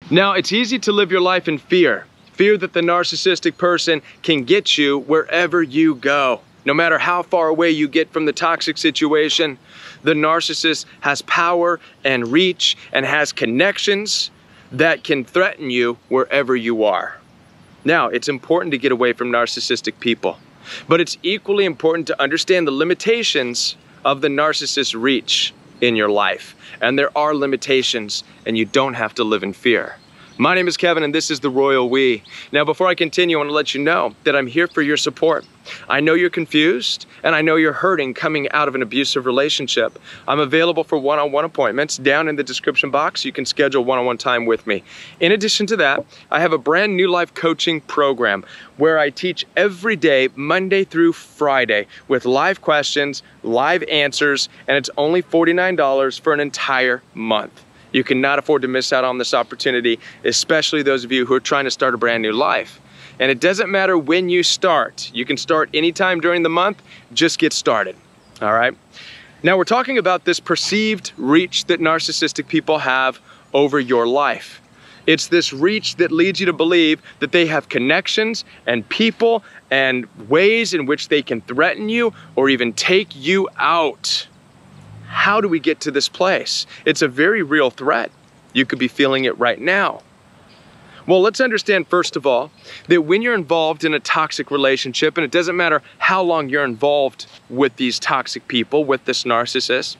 Now, it's easy to live your life in fear. Fear that the narcissistic person can get you wherever you go. No matter how far away you get from the toxic situation, the narcissist has power and reach and has connections that can threaten you wherever you are. Now, it's important to get away from narcissistic people, but it's equally important to understand the limitations of the narcissist's reach in your life. And there are limitations, and you don't have to live in fear. My name is Kevin, and this is The Royal We. Now, before I continue, I want to let you know that I'm here for your support. I know you're confused, and I know you're hurting coming out of an abusive relationship. I'm available for one-on-one appointments. Down in the description box, you can schedule one-on-one time with me. In addition to that, I have a brand new life coaching program where I teach every day, Monday through Friday, with live questions, live answers, and it's only $49 for an entire month. You cannot afford to miss out on this opportunity, especially those of you who are trying to start a brand new life. And it doesn't matter when you start. You can start anytime during the month, just get started, all right? Now we're talking about this perceived reach that narcissistic people have over your life. It's this reach that leads you to believe that they have connections and people and ways in which they can threaten you or even take you out. How do we get to this place? It's a very real threat. You could be feeling it right now. Well, let's understand first of all that when you're involved in a toxic relationship, and it doesn't matter how long you're involved with these toxic people, with this narcissist,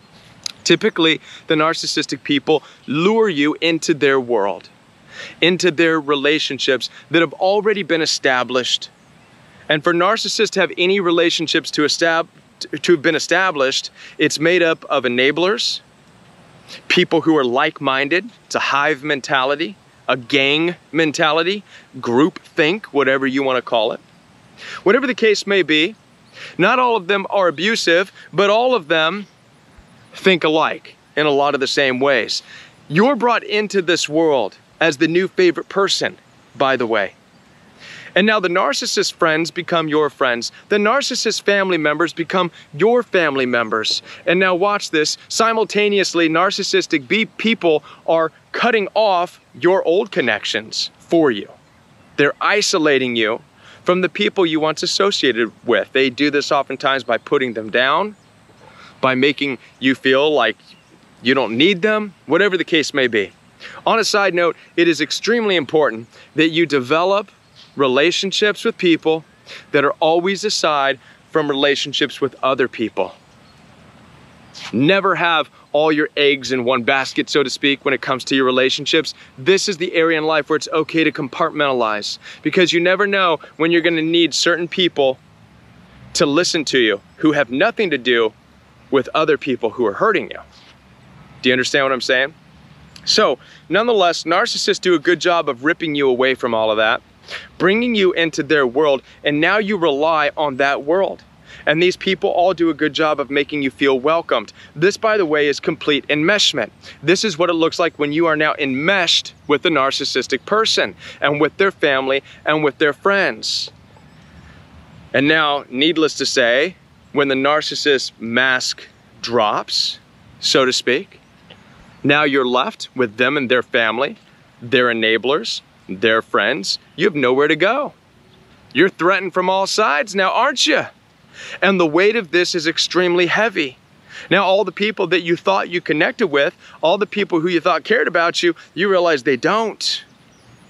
typically the narcissistic people lure you into their world, into their relationships that have already been established. And for narcissists to have any relationships to have been established, it's made up of enablers, people who are like-minded. It's a hive mentality, a gang mentality, group think, whatever you want to call it. Whatever the case may be, not all of them are abusive, but all of them think alike in a lot of the same ways. You're brought into this world as the new favorite person, by the way. And now the narcissist friends become your friends. The narcissist family members become your family members. And now watch this. Simultaneously, narcissistic people are cutting off your old connections for you. They're isolating you from the people you once associated with. They do this oftentimes by putting them down, by making you feel like you don't need them, whatever the case may be. On a side note, it is extremely important that you develop relationships with people that are always aside from relationships with other people. Never have all your eggs in one basket, so to speak, when it comes to your relationships. This is the area in life where it's okay to compartmentalize, because you never know when you're going to need certain people to listen to you who have nothing to do with other people who are hurting you. Do you understand what I'm saying? So, nonetheless, narcissists do a good job of ripping you away from all of that, bringing you into their world, and now you rely on that world. And these people all do a good job of making you feel welcomed. This, by the way, is complete enmeshment. This is what it looks like when you are now enmeshed with a narcissistic person and with their family and with their friends. And now, needless to say, when the narcissist mask drops, so to speak, now you're left with them and their family, their enablers, their friends. You have nowhere to go. You're threatened from all sides now, aren't you? And the weight of this is extremely heavy. Now, all the people that you thought you connected with, all the people who you thought cared about you, you realize they don't.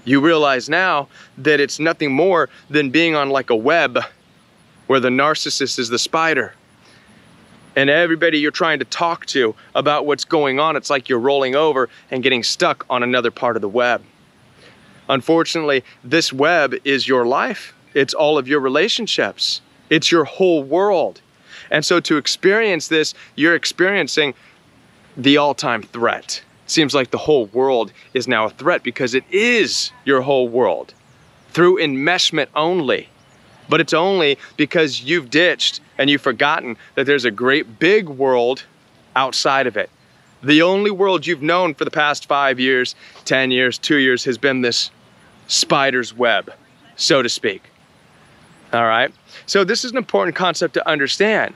You realize now that it's nothing more than being on like a web where the narcissist is the spider. And everybody you're trying to talk to about what's going on, it's like you're rolling over and getting stuck on another part of the web. Unfortunately, this web is your life. It's all of your relationships. It's your whole world. And so to experience this, you're experiencing the all-time threat. It seems like the whole world is now a threat because it is your whole world through enmeshment only. But it's only because you've ditched and you've forgotten that there's a great big world outside of it. The only world you've known for the past 5 years, 10 years, 2 years has been this spider's web, so to speak. All right? So this is an important concept to understand.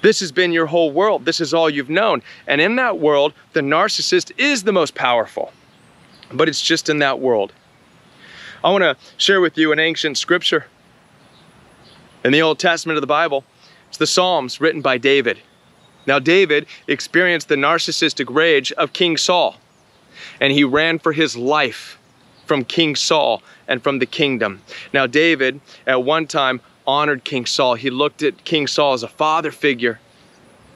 This has been your whole world. This is all you've known. And in that world, the narcissist is the most powerful. but it's just in that world. I want to share with you an ancient scripture in the Old Testament of the Bible. It's the Psalms written by David. Now, David experienced the narcissistic rage of King Saul, and he ran for his life from King Saul and from the kingdom. Now, David at one time honored King Saul. He looked at King Saul as a father figure.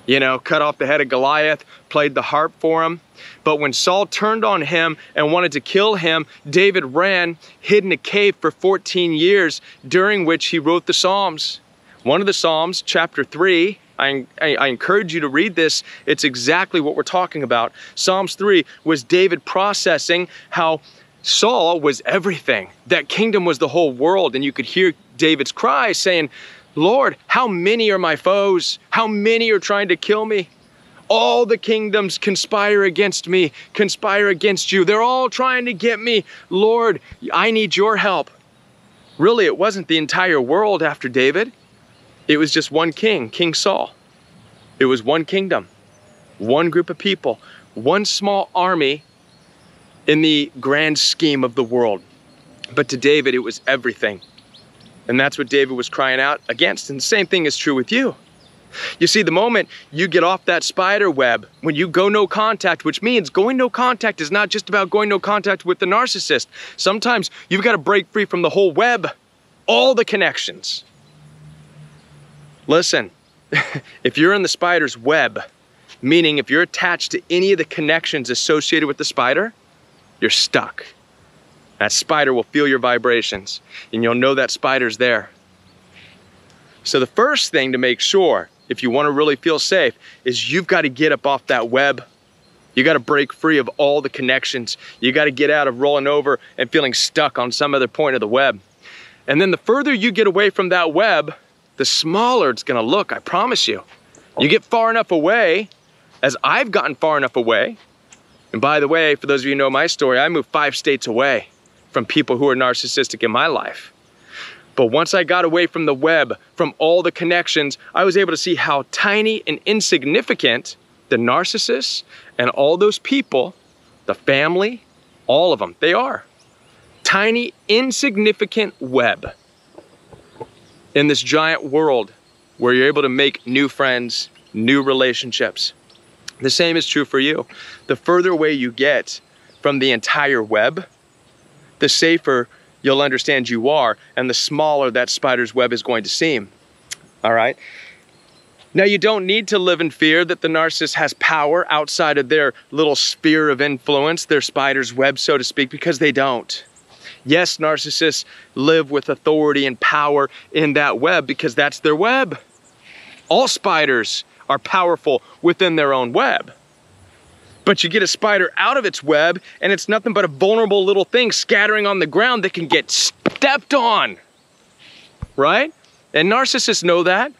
You know, cut off the head of Goliath, played the harp for him. But when Saul turned on him and wanted to kill him, David ran, hid in a cave for 14 years, during which he wrote the Psalms. One of the Psalms, chapter 3, I encourage you to read this. It's exactly what we're talking about. Psalms 3 was David processing how Saul was everything. That kingdom was the whole world, and you could hear David's cry saying, Lord, how many are my foes? How many are trying to kill me? All the kingdoms conspire against me, conspire against you. They're all trying to get me. Lord, I need your help. Really, it wasn't the entire world after David. It was just one king, King Saul. It was one kingdom, one group of people, one small army in the grand scheme of the world. But to David, it was everything. And that's what David was crying out against. And the same thing is true with you. You see, the moment you get off that spider web, when you go no contact, which means going no contact is not just about going no contact with the narcissist. Sometimes you've got to break free from the whole web, all the connections. Listen, if you're in the spider's web, meaning if you're attached to any of the connections associated with the spider, you're stuck. That spider will feel your vibrations, and you'll know that spider's there. So the first thing to make sure, if you want to really feel safe, is you've got to get up off that web. You got to break free of all the connections. You got to get out of rolling over and feeling stuck on some other point of the web. And then the further you get away from that web, the smaller it's going to look, I promise you. You get far enough away, as I've gotten far enough away. And by the way, for those of you who know my story, I moved 5 states away from people who are narcissistic in my life. But once I got away from the web, from all the connections, I was able to see how tiny and insignificant the narcissists and all those people, the family, all of them, they are. Tiny, insignificant web in this giant world where you're able to make new friends, new relationships. The same is true for you. The further away you get from the entire web, the safer you'll understand you are, and the smaller that spider's web is going to seem. All right? Now, you don't need to live in fear that the narcissist has power outside of their little sphere of influence, their spider's web, so to speak, because they don't. Yes, narcissists live with authority and power in that web because that's their web. All spiders are powerful within their own web. But you get a spider out of its web and it's nothing but a vulnerable little thing scattering on the ground that can get stepped on, right? And narcissists know that.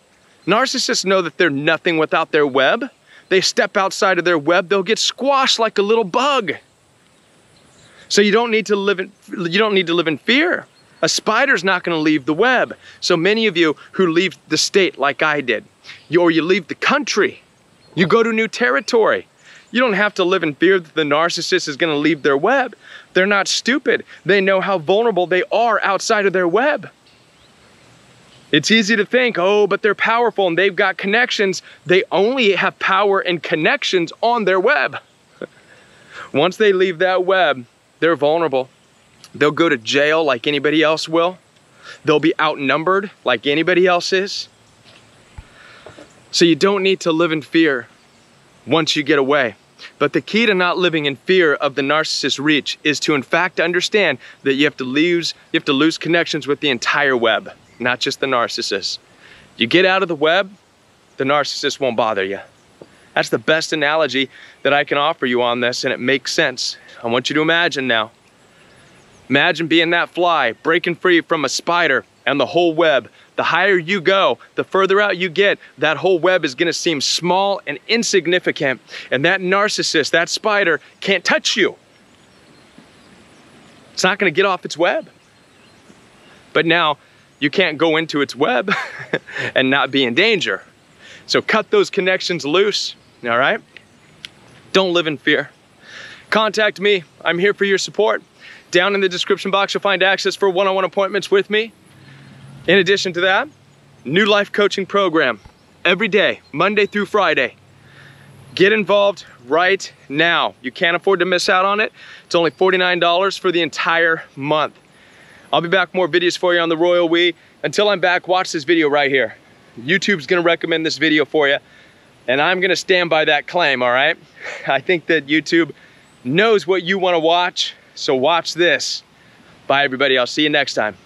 Narcissists know that they're nothing without their web. They step outside of their web, they'll get squashed like a little bug. So you don't need to live in fear. A spider's not going to leave the web. So many of you who leave the state like I did, or you leave the country, you go to new territory. You don't have to live in fear that the narcissist is going to leave their web. They're not stupid. They know how vulnerable they are outside of their web. It's easy to think, oh, but they're powerful and they've got connections. They only have power and connections on their web. Once they leave that web, they're vulnerable. They'll go to jail like anybody else will. They'll be outnumbered like anybody else is. So you don't need to live in fear once you get away. But the key to not living in fear of the narcissist's reach is to in fact understand that you have to lose connections with the entire web, not just the narcissist. You get out of the web, the narcissist won't bother you. That's the best analogy that I can offer you on this, and it makes sense. I want you to imagine now. Imagine being that fly, breaking free from a spider and the whole web. The higher you go, the further out you get, that whole web is going to seem small and insignificant. And that narcissist, that spider, can't touch you. It's not going to get off its web. But now, you can't go into its web and not be in danger. So cut those connections loose, all right? Don't live in fear. contact me. I'm here for your support. Down in the description box, you'll find access for one-on-one appointments with me. In addition to that, new life coaching program every day, Monday through Friday. Get involved right now. You can't afford to miss out on it. It's only $49 for the entire month. I'll be back with more videos for you on the Royal We. Until I'm back, watch this video right here. YouTube's gonna recommend this video for you, and I'm gonna stand by that claim, all right? I think that YouTube knows what you wanna watch, so watch this. Bye everybody, I'll see you next time.